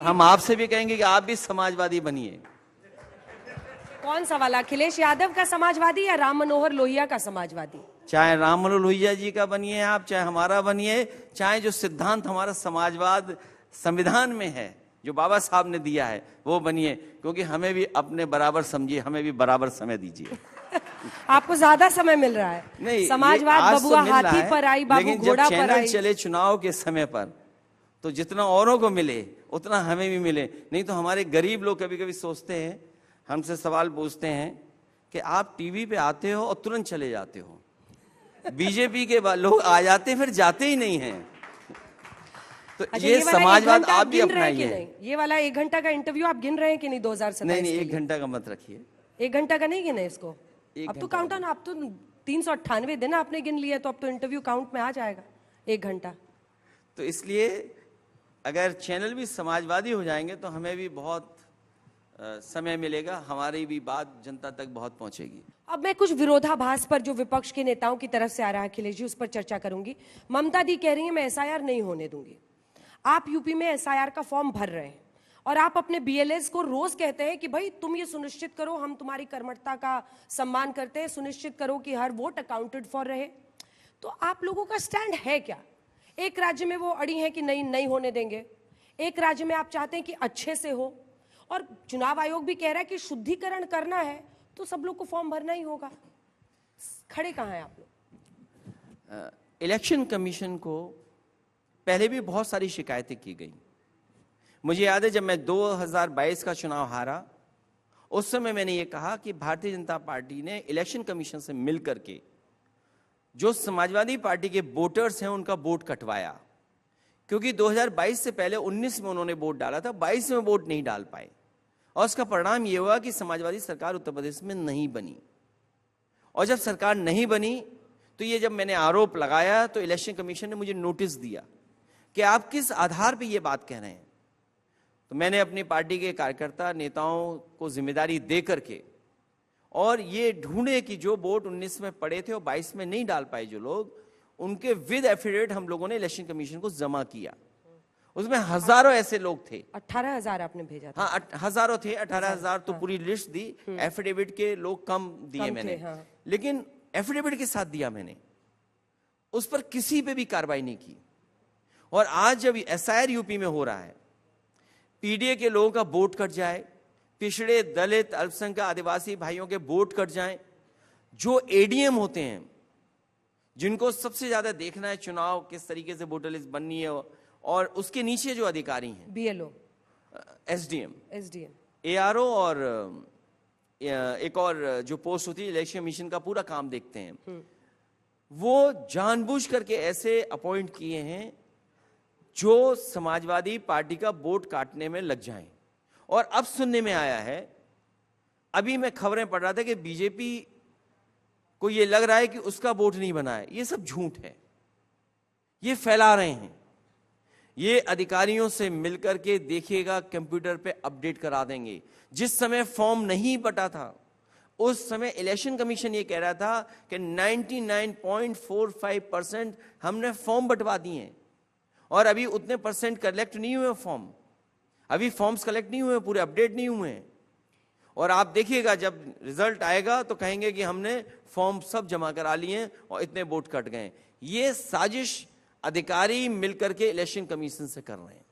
हम आपसे भी कहेंगे कि आप भी समाजवादी बनिए। कौन सा वाला, अखिलेश यादव का समाजवादी या राम मनोहर लोहिया का समाजवादी? चाहे राम मनोहर लोहिया जी का बनिए आप, चाहे हमारा बनिए, चाहे जो सिद्धांत हमारा समाजवाद संविधान में है जो बाबा साहब ने दिया है वो बनिए, क्योंकि हमें भी अपने बराबर समझिए, हमें भी बराबर समय दीजिए। आपको ज्यादा समय मिल रहा है। नहीं, समाजवाद बबुआ हाथी पर आई, बाबू घोड़ा पर आई। चले चुनाव के समय पर तो जितना औरों को मिले उतना हमें भी मिले। नहीं तो हमारे गरीब लोग कभी कभी सोचते हैं, हमसे सवाल पूछते हैं कि आप टीवी पे आते हो और तुरंत चले जाते हो, बीजेपी के लोग आ जाते हैं फिर जाते ही नहीं हैं। तो अच्छा, ये समाजवाद आप भी अपनाइए। ये वाला 1 घंटा का इंटरव्यू आप गिन रहे हैं कि नहीं 2027? नहीं, 1 घंटा का मत रखिए। 1 घंटा का नहीं गिने इसको? अब तो काउंट ऑन, आप तो 398 दिन आपने गिन लिया, तो अब तो इंटरव्यू काउंट में आ जाएगा 1 घंटा। तो इसलिए अगर चैनल भी समाजवादी हो जाएंगे तो हमें भी बहुत समय मिलेगा, हमारी भी बात जनता तक बहुत पहुंचेगी। अब मैं कुछ विरोधाभास पर जो विपक्ष के नेताओं की तरफ से आ रहा है अखिलेश जी, उस पर चर्चा करूंगी। ममता दी कह रही है मैं एसआईआर नहीं होने दूंगी। आप यूपी में एसआईआर का फॉर्म भर रहे हैं और आप अपने बीएलएस को रोज कहते हैं कि भाई तुम ये सुनिश्चित करो, हम तुम्हारी कर्मठता का सम्मान करते हैं, सुनिश्चित करो कि हर वोट अकाउंटेड फॉर रहे। तो आप लोगों का स्टैंड है क्या? एक राज्य में वो अड़ी है कि नहीं होने देंगे, एक राज्य में आप चाहते हैं कि अच्छे से हो, और चुनाव आयोग भी कह रहा है कि शुद्धिकरण करना है तो सब लोग को फॉर्म भरना ही होगा। खड़े कहां हैं आप लोग? इलेक्शन कमीशन को पहले भी बहुत सारी शिकायतें की गई। मुझे याद है जब मैं 2022 का चुनाव हारा, उस समय मैंने ये कहा कि भारतीय जनता पार्टी ने इलेक्शन कमीशन से मिलकर के जो समाजवादी पार्टी के वोटर्स हैं उनका वोट कटवाया, क्योंकि 2022 से पहले 19 में उन्होंने वोट डाला था, 22 में वोट नहीं डाल पाए, और उसका परिणाम यह हुआ कि समाजवादी सरकार उत्तर प्रदेश में नहीं बनी। और जब सरकार नहीं बनी तो ये जब मैंने आरोप लगाया तो इलेक्शन कमीशन ने मुझे नोटिस दिया कि आप किस आधार पर यह बात कह रहे हैं। तो मैंने अपनी पार्टी के कार्यकर्ता नेताओं को जिम्मेदारी दे करके और ये ढूंढे कि जो वोट 19 में पड़े थे और 22 में नहीं डाल पाए जो लोग, उनके विद एफिडेविट हम लोगों ने इलेक्शन कमीशन को जमा किया। उसमें हजारों ऐसे लोग थे। 18,000 आपने भेजा था? हाँ, हजारों थे। 18,000 तो पूरी लिस्ट दी, एफिडेविट के लोग कम दिए मैंने। हाँ। लेकिन एफिडेविट के साथ दिया मैंने, उस पर किसी पे भी कार्रवाई नहीं की। और आज जब एसआईआर यूपी में हो रहा है, पीडीए के लोगों का वोट कट जाए, पिछड़े दलित अल्पसंख्यक आदिवासी भाइयों के वोट कट जाएं, जो एडीएम होते हैं जिनको सबसे ज्यादा देखना है चुनाव किस तरीके से वोटर लिस्ट बननी है, और उसके नीचे जो अधिकारी हैं बीएलओ, एसडीएम, एआरओ और एक और जो पोस्ट होती है इलेक्शन कमीशन का पूरा काम देखते हैं, वो जानबूझ करके ऐसे अपॉइंट किए हैं जो समाजवादी पार्टी का वोट काटने में लग जाएं। और अब सुनने में आया है, अभी मैं खबरें पढ़ रहा था कि बीजेपी को ये लग रहा है कि उसका वोट नहीं बना है। ये सब झूठ है, ये फैला रहे हैं। ये अधिकारियों से मिलकर के देखिएगा, कंप्यूटर पे अपडेट करा देंगे। जिस समय फॉर्म नहीं बटा था उस समय इलेक्शन कमीशन ये कह रहा था कि 99.45% हमने फॉर्म बंटवा दिए हैं, और अभी उतने परसेंट कलेक्ट नहीं हुए फॉर्म, अभी फॉर्म्स कलेक्ट नहीं हुए, पूरे अपडेट नहीं हुए हैं। और आप देखिएगा जब रिजल्ट आएगा तो कहेंगे कि हमने फॉर्म सब जमा करा लिए और इतने वोट कट गए। ये साजिश अधिकारी मिलकर के इलेक्शन कमीशन से कर रहे हैं।